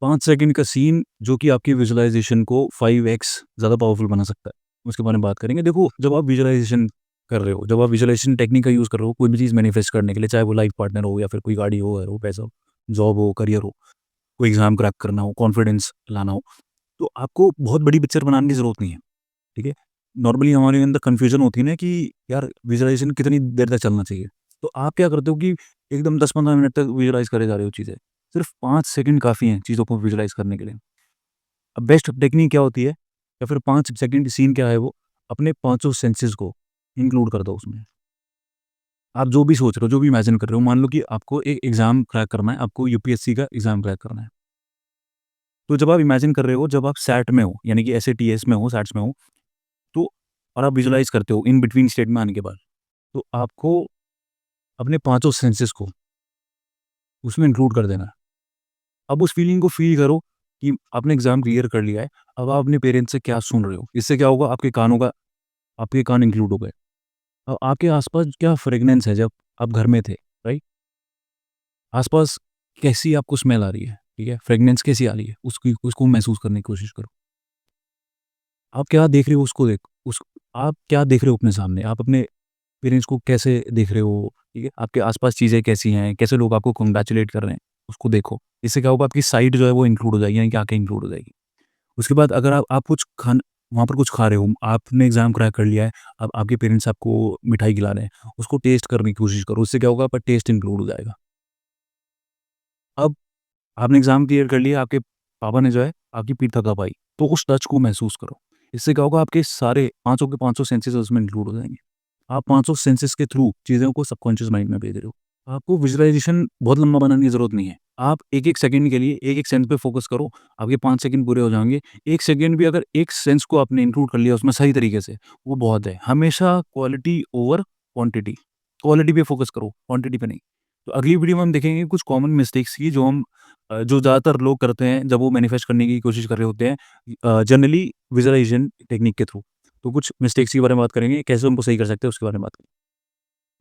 5 second का scene जो कि आपकी विजुअलाइज़ेशन को 5x ज़्यादा पावरफुल बना सकता है, उसके बारे में बात करेंगे। देखो, जब आप विजुअलाइज़ेशन कर रहे हो, जब आप विजुअलाइज़ेशन टेक्निक का यूज़ कर रहे हो, कोई भी चीज़ मैनिफेस्ट करने के लिए, चाहे वो लाइफ पार्टनर हो या फिर कोई गाड़ी हो, घर हो, पैसा हो, जॉब हो, करियर हो, कोई एग्ज़ाम क्रैक करना हो, कॉन्फिडेंस लाना हो, तो आपको बहुत बड़ी पिक्चर बनाने की ज़रूरत नहीं है, ठीक है? नॉर्मली हमारे अंदर कन्फ्यूज़न होती है ना कि यार विजुअलाइज़ेशन कितनी देर तक चलना चाहिए? तो आप क्या करते हो कि एकदम 10-15 मिनट तक विजुअलाइज़ करे जा रहे हो चीज़ें। सिर्फ़ 5 सेकंड काफ़ी हैं चीज़ों को विजुअलाइज़ करने के लिए। अब बेस्ट टेक्नीक क्या होती है या फिर 5 सेकंड सीन क्या है वो, अपने पाँचों सेंसेस को इंक्लूड कर दो उसमें। आप जो भी सोच रहे हो, जो भी इमेजिन कर रहे हो, मान लो कि आपको एक एग्ज़ाम क्रैक करना है, आपको यूपीएससी का एग्ज़ाम क्रैक करना है। तो जब आप इमेजिन कर रहे हो, जब आप सैट में हो, यानी कि एसएटीएस में हो, सैट्स में हो, तो और आप विजुअलाइज़ करते हो इन बिटवीन स्टेट में आने के बाद, तो आपको अपने पाँचों सेंसेस को उसमें इंक्लूड कर देना है। अब उस फीलिंग को फ़ील करो कि आपने एग्ज़ाम क्लियर कर लिया है, अब आप अपने पेरेंट्स से क्या सुन रहे हो? इससे क्या होगा, आपके कान इंक्लूड हो गए। आपके आस-पास क्या फ्रेग्नेंस है जब आप घर में थे, राइट? आस-पास कैसी आपको स्मेल आ रही है, ठीक है? फ्रेग्नेंस कैसी आ रही है, उसको महसूस करने की कोशिश करो। आप क्या देख रहे हो उसको देख उस आप क्या देख रहे हो अपने सामने? आप अपने पेरेंट्स को कैसे देख रहे हो, ठीक है? आपके आस-पास चीज़ें कैसी हैं? कैसे लोग आपको कांग्रेचुलेट कर रहे हैं, उसको देखो। इससे क्या होगा, आपकी साइट जो है वो इंक्लूड हो जाएगी, यानी कि आँखें इंक्लूड हो जाएगी। उसके बाद अगर आप कुछ वहाँ पर कुछ खा रहे हो, आपने एग्ज़ाम क्रैक कर लिया है, अब आपके पेरेंट्स आपको मिठाई खिला रहे हैं, उसको टेस्ट करने की कोशिश करो, उससे क्या होगा, आपका टेस्ट इंक्लूड हो जाएगा। अब आपने एग्ज़ाम क्लियर कर लिया, आपके पापा ने जो है आपकी पीठ थपथपाई, तो उस टच को महसूस करो। इससे क्या होगा, आपके सारे पाँचों के पाँचों सेंसेस उसमें इंक्लूड हो जाएँगे। आप पाँचों सेंसेस के थ्रू चीज़ों को सबकॉन्शियस माइंड में भेज रहे हो। आपको विज़ुअलाइज़ेशन बहुत लंबा बनाने की ज़रूरत नहीं है। आप एक-एक सेकंड के लिए एक-एक सेंस पे फ़ोकस करो, आपके 5 सेकंड पूरे हो जाएँगे। 1 सेकंड भी अगर एक सेंस को आपने इंक्लूड कर लिया उसमें सही तरीके से, वो बहुत है। हमेशा क्वालिटी ओवर क्वांटिटी। क्वालिटी पे फ़ोकस करो, क्वांटिटी पे नहीं। तो अगली वीडियो में हम देखेंगे कुछ कॉमन मिस्टेक्स की जो ज़्यादातर लोग करते हैं जब वो मैनिफेस्ट करने की कोशिश कर रहे होते हैं जनरली विज़ुअलाइज़ेशन टेक्निक के थ्रू। तो कुछ मिस्टेक्स के बारे में बात करेंगे, कैसे उनको सही कर सकते हैं उसके बारे में बात करेंगे।